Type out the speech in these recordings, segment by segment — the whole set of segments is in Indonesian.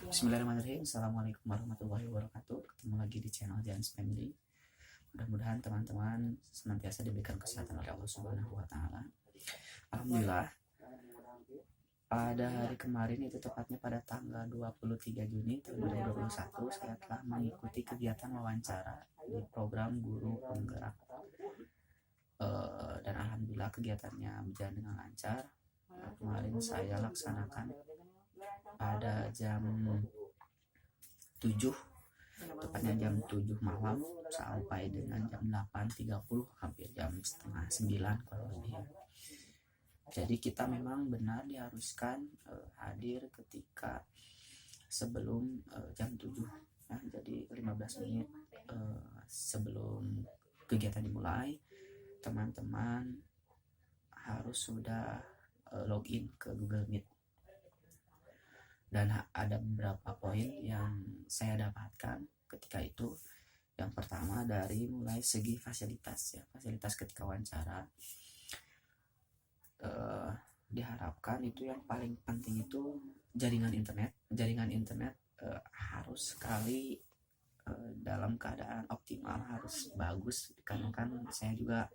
Bismillahirrahmanirrahim. Assalamualaikum warahmatullahi wabarakatuh. Ketemu lagi di channel Jans Family. Mudah-mudahan teman-teman senantiasa diberikan kesehatan oleh Allah Subhanahu wa taala. Alhamdulillah, pada hari kemarin, itu tepatnya pada tanggal 23 Juni tahun 2021, saya telah mengikuti kegiatan wawancara di program Guru Penggerak. Dan alhamdulillah kegiatannya berjalan dengan lancar. Kemarin saya laksanakan pada jam 7, tepatnya jam 7 malam sampai dengan jam 8.30, hampir jam setengah 9 kalau lebih ya. Jadi kita memang benar diharuskan hadir ketika sebelum jam 7 ya. Jadi 15 menit sebelum kegiatan dimulai, teman-teman harus sudah login ke Google Meet. Dan ada beberapa poin yang saya dapatkan ketika itu. Yang pertama dari mulai segi fasilitas ya, fasilitas ketika wawancara, diharapkan itu yang paling penting itu jaringan internet harus sekali dalam keadaan optimal, harus bagus, karena kan saya juga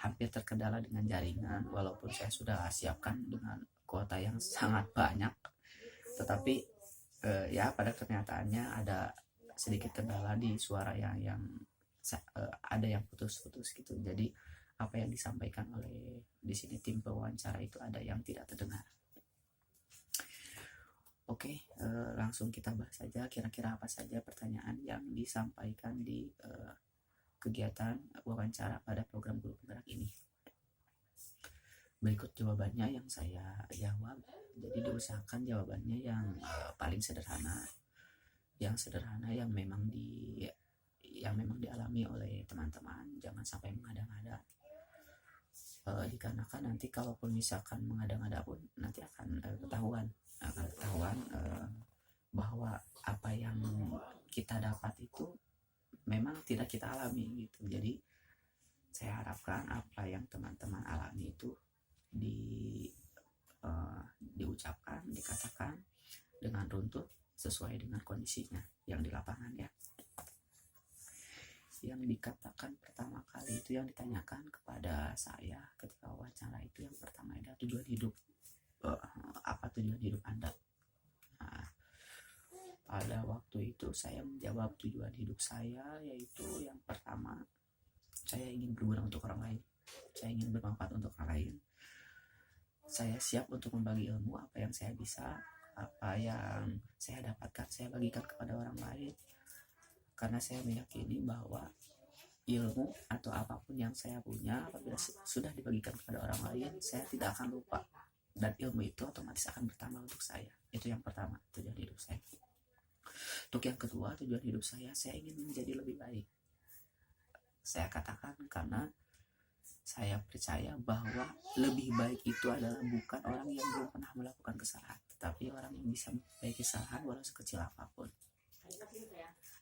hampir terkendala dengan jaringan walaupun saya sudah siapkan dengan kuota yang sangat banyak. Tetapi ya pada kenyataannya ada sedikit kendala di suara yang ada yang putus-putus gitu. Jadi apa yang disampaikan oleh di sini tim pewawancara itu ada yang tidak terdengar. Oke, langsung kita bahas saja kira-kira apa saja pertanyaan yang disampaikan di kegiatan wawancara pada program Guru Penggerak ini. Berikut jawabannya yang saya jawab. Jadi diusahakan jawabannya yang paling sederhana, yang memang dialami oleh teman-teman. Jangan sampai mengada-ngada, dikarenakan nanti kalaupun misalkan mengada-ngada pun nanti akan ketahuan bahwa apa yang kita dapat itu memang tidak kita alami gitu. Jadi saya harapkan apa yang teman-teman alami itu diucapkan, dikatakan dengan runtut sesuai dengan kondisinya yang di lapangan ya. Yang dikatakan pertama kali itu, yang ditanyakan kepada saya ketika wawancara itu, yang pertama adalah tujuan hidup. Apa tujuan hidup Anda? Nah, pada waktu itu saya menjawab tujuan hidup saya yaitu yang pertama, saya ingin berguna untuk orang lain, saya ingin bermanfaat untuk orang lain. Saya siap untuk membagi ilmu, apa yang saya bisa, apa yang saya dapatkan, saya bagikan kepada orang lain. Karena saya meyakini bahwa ilmu atau apapun yang saya punya, apabila sudah dibagikan kepada orang lain, saya tidak akan lupa. Dan ilmu itu otomatis akan bertambah untuk saya. Itu yang pertama, tujuan hidup saya. Untuk yang kedua, tujuan hidup saya ingin menjadi lebih baik. Saya katakan karena saya percaya bahwa lebih baik itu adalah bukan orang yang belum pernah melakukan kesalahan, tetapi orang yang bisa memperbaiki kesalahan walau sekecil apapun.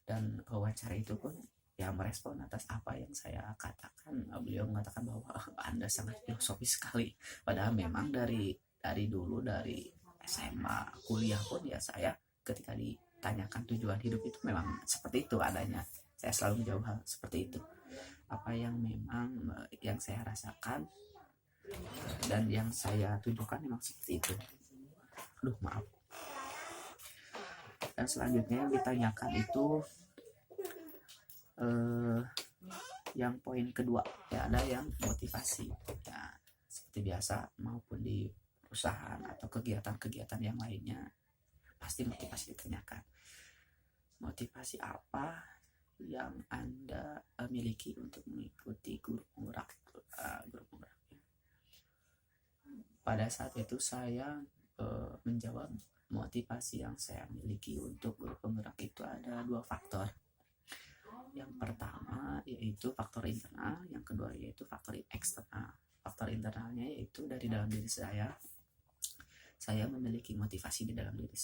Dan pewawancara itu pun ya merespon atas apa yang saya katakan. Beliau mengatakan bahwa Anda sangat filosofis sekali. Padahal memang dari dulu, dari SMA, kuliah pun ya saya ketika ditanyakan tujuan hidup itu memang seperti itu adanya. Saya selalu menjawab hal seperti itu. Apa yang memang yang saya rasakan dan yang saya tunjukkan memang seperti itu. Maaf. Dan selanjutnya yang ditanyakan itu yang poin kedua ya, ada yang motivasi ya, seperti biasa maupun di perusahaan atau kegiatan-kegiatan yang lainnya pasti motivasi ditanyakan. Motivasi apa yang Anda miliki untuk mengikuti Guru Penggerak? Pada saat itu saya menjawab motivasi yang saya miliki untuk Guru Penggerak itu ada dua faktor. Yang pertama yaitu faktor internal, yang kedua yaitu faktor eksternal. Faktor internalnya yaitu dari dalam diri saya memiliki motivasi di dalam diri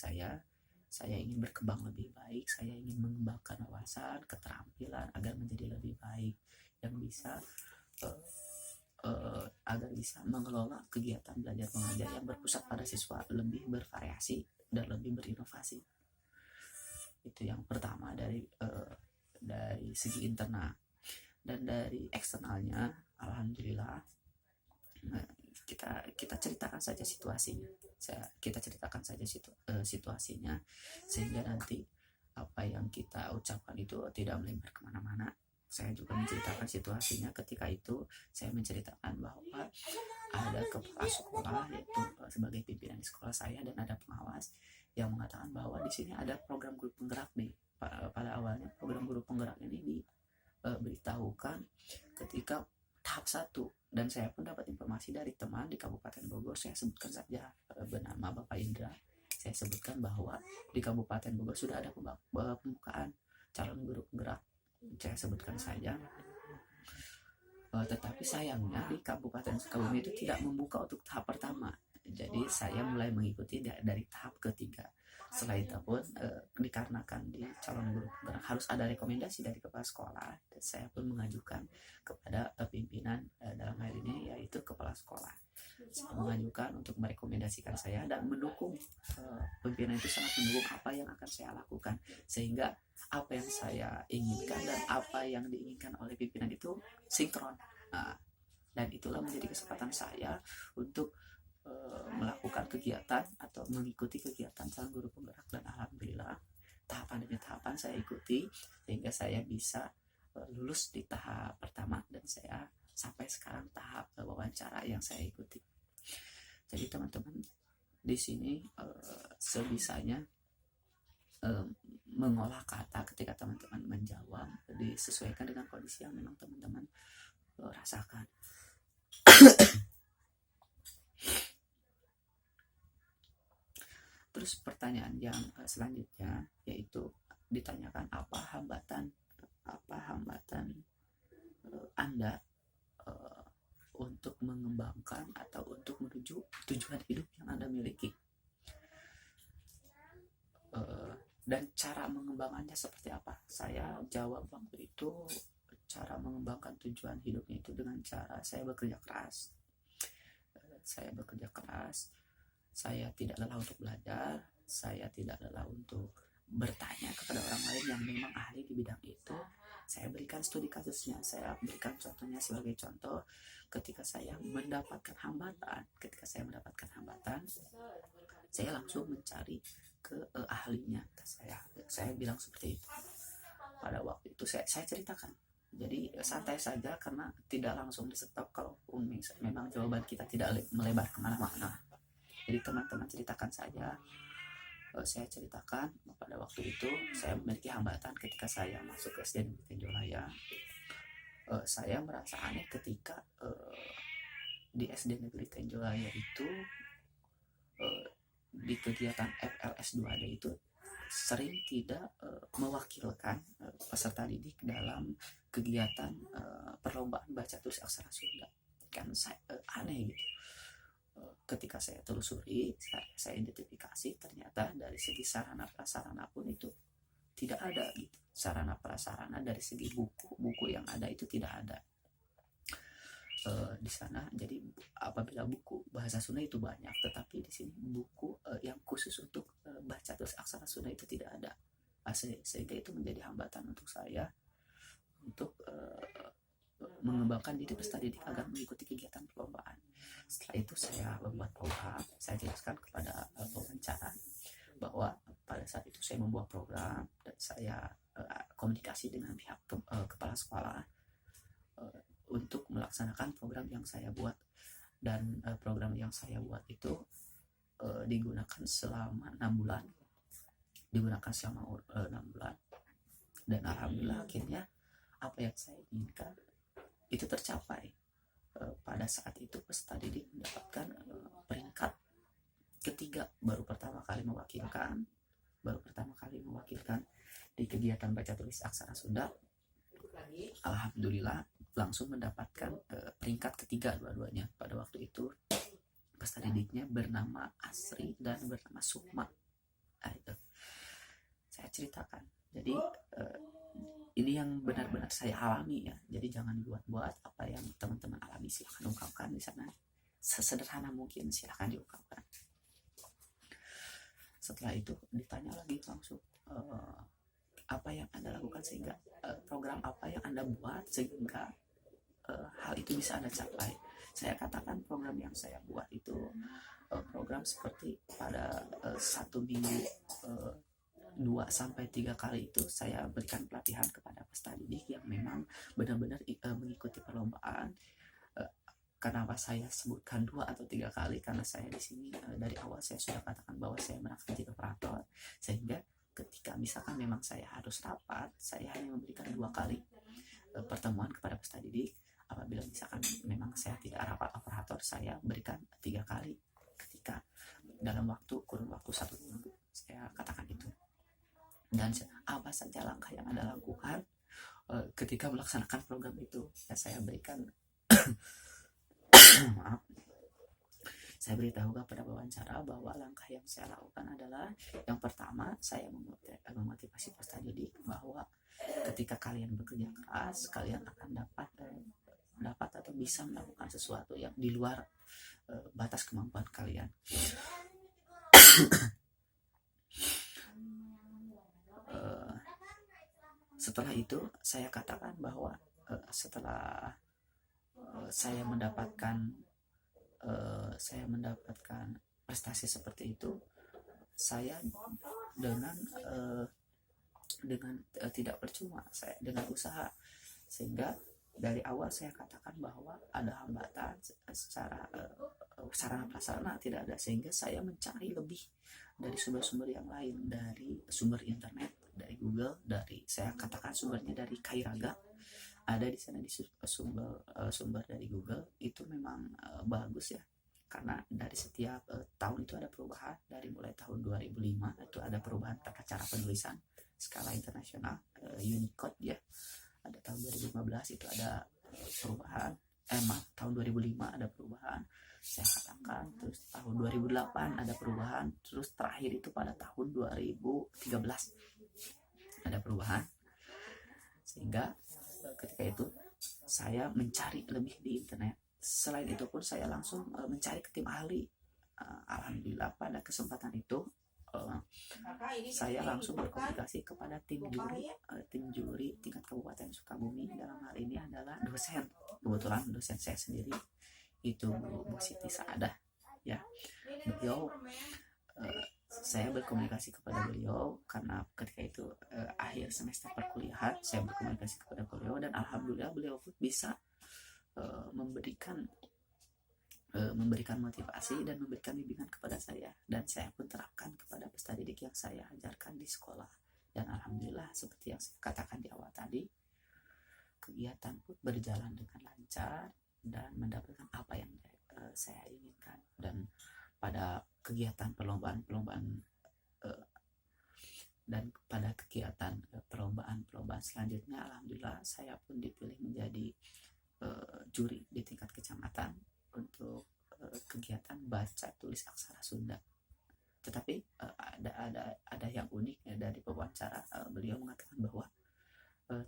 saya ingin berkembang lebih baik, saya ingin mengembangkan wawasan, keterampilan agar menjadi lebih baik, yang bisa agar bisa mengelola kegiatan belajar mengajar yang berpusat pada siswa, lebih bervariasi dan lebih berinovasi. Itu yang pertama dari segi internal. Dan dari eksternalnya, alhamdulillah, kita ceritakan saja situasinya. Kita ceritakan saja situasinya, sehingga nanti apa yang kita ucapkan itu tidak melebar kemana-mana. Saya juga menceritakan situasinya. Ketika itu saya menceritakan bahwa ada kepala sekolah, yaitu sebagai pimpinan di sekolah saya, dan ada pengawas yang mengatakan bahwa di sini ada program guru penggerak nih. Pada awalnya program guru penggerak ini diberitahukan ketika tahap 1, dan saya pun dapat informasi dari teman di Kabupaten Bogor. Saya sebutkan saja bernama Bapak Indra. Saya sebutkan bahwa di Kabupaten Bogor sudah ada pembukaan calon guru penggerak. Saya sebutkan saja. Tetapi sayangnya di Kabupaten Sukabumi itu tidak membuka untuk tahap pertama. Jadi saya mulai mengikuti dari tahap ketiga. Setelah itu pun dikarenakan di calon guru penggerak harus ada rekomendasi dari kepala sekolah, dan saya pun mengajukan kepada pimpinan dalam hal ini yaitu kepala sekolah. Saya mengajukan untuk merekomendasikan saya dan mendukung, pimpinan itu sangat mendukung apa yang akan saya lakukan, sehingga apa yang saya inginkan dan apa yang diinginkan oleh pimpinan itu sinkron. Dan itulah menjadi kesempatan saya untuk melakukan kegiatan atau mengikuti kegiatan calon guru penggerak, dan alhamdulillah tahapan demi tahapan saya ikuti sehingga saya bisa lulus di tahap pertama, dan saya sampai sekarang tahap wawancara yang saya ikuti. Jadi teman-teman di sini sebisanya mengolah kata ketika teman-teman menjawab disesuaikan dengan kondisi yang memang teman-teman rasakan. Terus pertanyaan yang selanjutnya yaitu ditanyakan apa hambatan Anda untuk mengembangkan atau untuk menuju tujuan hidup yang Anda miliki, dan cara mengembangkannya seperti apa. Saya jawab waktu itu, cara mengembangkan tujuan hidupnya itu dengan cara saya bekerja keras. Saya tidak lelah untuk belajar, saya tidak lelah untuk bertanya kepada orang lain yang memang ahli di bidang itu. Saya berikan studi kasusnya, saya berikan contohnya sebagai contoh. Ketika saya mendapatkan hambatan, saya langsung mencari ke ahlinya. Saya bilang seperti itu. Pada waktu itu saya ceritakan. Jadi santai saja karena tidak langsung di-stop kalau memang jawaban kita tidak melebar kemana-mana. Jadi teman-teman ceritakan saja. Saya ceritakan pada waktu itu saya memiliki hambatan ketika saya masuk ke SD Negeri Tenjolaya. Saya merasa aneh ketika di SD Negeri Tenjolaya itu di kegiatan FLS 2D itu sering tidak mewakilkan peserta didik dalam kegiatan perlombaan baca tulis aksara Sunda. Kan saya aneh gitu. Ketika saya telusuri, saya identifikasi, ternyata dari segi sarana prasarana pun itu tidak ada gitu. Sarana prasarana dari segi buku yang ada itu tidak ada di sana. Jadi apabila buku bahasa Sunda itu banyak, tetapi di sini buku yang khusus untuk baca tulis aksara Sunda itu tidak ada. Sehingga itu menjadi hambatan untuk saya untuk mengembangkan diri peserta didik agar mengikuti kegiatan perlombaan. Setelah itu saya membuat program. Saya jelaskan kepada wawancara bahwa pada saat itu saya membuat program dan saya komunikasi dengan pihak kepala sekolah untuk melaksanakan program yang saya buat. Dan program yang saya buat itu digunakan selama 6 bulan. Dan alhamdulillah akhirnya apa yang saya inginkan itu tercapai. Pada saat itu peserta didik mendapatkan peringkat ketiga, baru pertama kali mewakilkan di kegiatan baca tulis aksara Sunda. Alhamdulillah langsung mendapatkan peringkat ketiga dua-duanya. Pada waktu itu peserta didiknya bernama Asri dan bernama Sukma. Itu saya ceritakan. Jadi ini yang benar-benar saya alami ya. Jadi jangan buat-buat. Apa yang teman-teman alami silahkan ungkapkan di sana. Sesederhana mungkin silahkan diungkapkan. Setelah itu ditanya lagi langsung, lakukan sehingga program apa yang Anda buat sehingga hal itu bisa Anda capai. Saya katakan program yang saya buat itu program seperti pada 1 minggu 2 sampai 3 kali itu saya berikan pelatihan kepada peserta didik yang memang benar-benar mengikuti perlombaan. Kenapa saya sebutkan 2 atau 3 kali? Karena saya di sini dari awal saya sudah katakan bahwa saya merasa jadi operator, sehingga ketika misalkan memang saya harus rapat, saya hanya memberikan 2 kali pertemuan kepada peserta didik. Apabila misalkan memang saya tidak rapat operator, saya berikan 3 kali ketika dalam kurun waktu 1 minggu. Saya katakan itu. Dan apa saja langkah yang Anda lakukan ketika melaksanakan program itu, ya saya berikan maaf, saya beritahu kepada wawancara bahwa langkah yang saya lakukan adalah yang pertama, saya memotivasi peserta didik bahwa ketika kalian bekerja keras, kalian akan dapat atau bisa melakukan sesuatu yang di luar batas kemampuan kalian. Setelah itu saya katakan bahwa setelah saya mendapatkan prestasi seperti itu, saya dengan tidak percuma, saya dengan usaha, sehingga dari awal saya katakan bahwa ada hambatan secara sarana prasarana tidak ada, sehingga saya mencari lebih dari sumber-sumber yang lain, dari sumber internet, dari Google, saya katakan sumbernya dari Kairaga, ada di sana di sumber dari Google itu memang bagus ya, karena dari setiap tahun itu ada perubahan. Dari mulai tahun 2005 itu ada perubahan tata cara penulisan skala internasional Unicode ya. Ada tahun 2015 itu ada perubahan, tahun 2005 ada perubahan, saya katakan. Terus tahun 2008 ada perubahan, terus terakhir itu pada tahun 2013 ada perubahan, sehingga ketika itu saya mencari lebih di internet. Selain itu pun saya langsung mencari ke tim ahli. Alhamdulillah pada kesempatan itu saya langsung berkomunikasi kepada tim juri tingkat Kabupaten Sukabumi. Dalam hal ini adalah dosen, kebetulan dosen saya sendiri itu Bu Siti Saadah ya. Beliau saya berkomunikasi kepada beliau karena ketika itu akhir semester perkuliahan, saya berkomunikasi kepada beliau dan alhamdulillah beliau pun bisa memberikan motivasi dan memberikan bimbingan kepada saya, dan saya pun terapkan kepada peserta didik yang saya ajarkan di sekolah. Dan alhamdulillah seperti yang saya katakan di awal tadi, kegiatan pun berjalan dengan lancar dan mendapatkan apa yang saya inginkan. Dan pada kegiatan perlombaan dan pada kegiatan perlombaan selanjutnya, alhamdulillah saya pun dipilih menjadi juri di tingkat kecamatan untuk kegiatan baca tulis aksara Sunda. Tetapi ada yang unik ya, dari pewawancara beliau mengatakan bahwa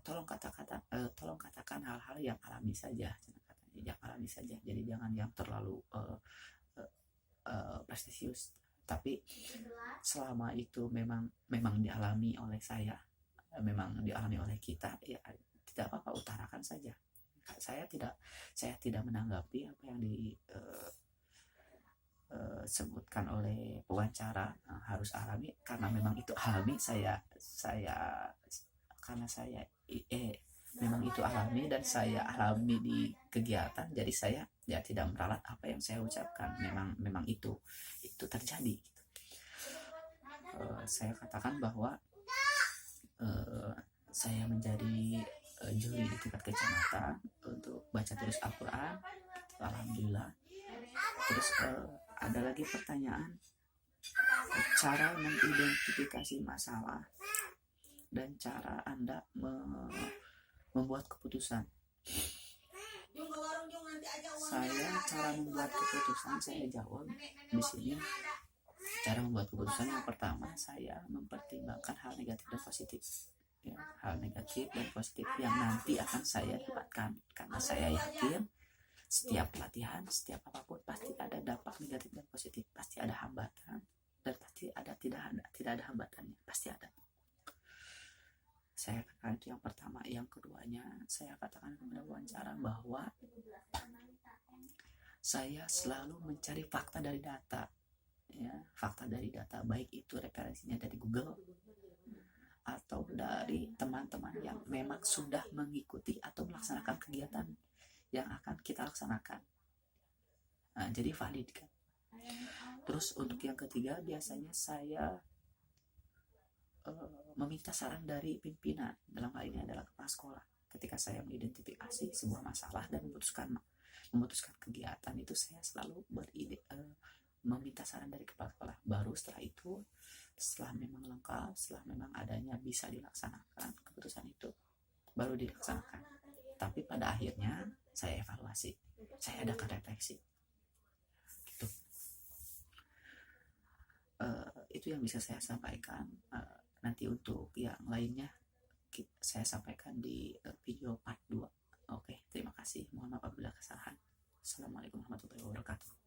tolong katakan hal-hal yang alami saja, yang alami saja, jadi jangan yang terlalu prestisius, tapi selama itu memang dialami oleh saya, memang dialami oleh kita, ya tidak apa-apa, utarakan saja. Saya tidak menanggapi apa yang disebutkan oleh pewawancara harus alami, karena memang itu alami. Memang itu alami dan saya alami di kegiatan, jadi saya ya tidak meralat apa yang saya ucapkan, memang itu terjadi gitu. Saya katakan bahwa saya menjadi juri di tingkat kecamatan untuk baca tulis Al-Quran, alhamdulillah. Terus ada lagi pertanyaan, cara mengidentifikasi masalah dan cara Anda membuat keputusan. Cara membuat keputusan saya jawab di sini. Cara membuat keputusan yang pertama, saya mempertimbangkan hal negatif dan positif. Ya, hal negatif dan positif yang nanti akan saya dapatkan, karena saya yakin setiap pelatihan, setiap apapun pasti ada dampak negatif dan positif, pasti ada hambatan dan pasti ada tidak ada hambatannya, pasti ada. Saya Nah, itu yang pertama. Yang keduanya, saya katakan pada wawancara bahwa saya selalu mencari fakta dari data, ya, fakta dari data, baik itu referensinya dari Google atau dari teman-teman yang memang sudah mengikuti atau melaksanakan kegiatan yang akan kita laksanakan. Nah, jadi valid kan. Terus untuk yang ketiga, biasanya saya meminta saran dari pimpinan, dalam hal ini adalah kepala sekolah. Ketika saya mengidentifikasi sebuah masalah dan memutuskan kegiatan, itu saya selalu meminta saran dari kepala sekolah. Baru setelah itu, setelah memang lengkap, setelah memang adanya bisa dilaksanakan keputusan itu, baru dilaksanakan. Tapi pada akhirnya saya evaluasi, saya adakan refleksi. Gitu. Itu yang bisa saya sampaikan. Nanti untuk yang lainnya saya sampaikan di video part 2. Oke, terima kasih. Mohon maaf apabila kesalahan. Assalamualaikum warahmatullahi wabarakatuh.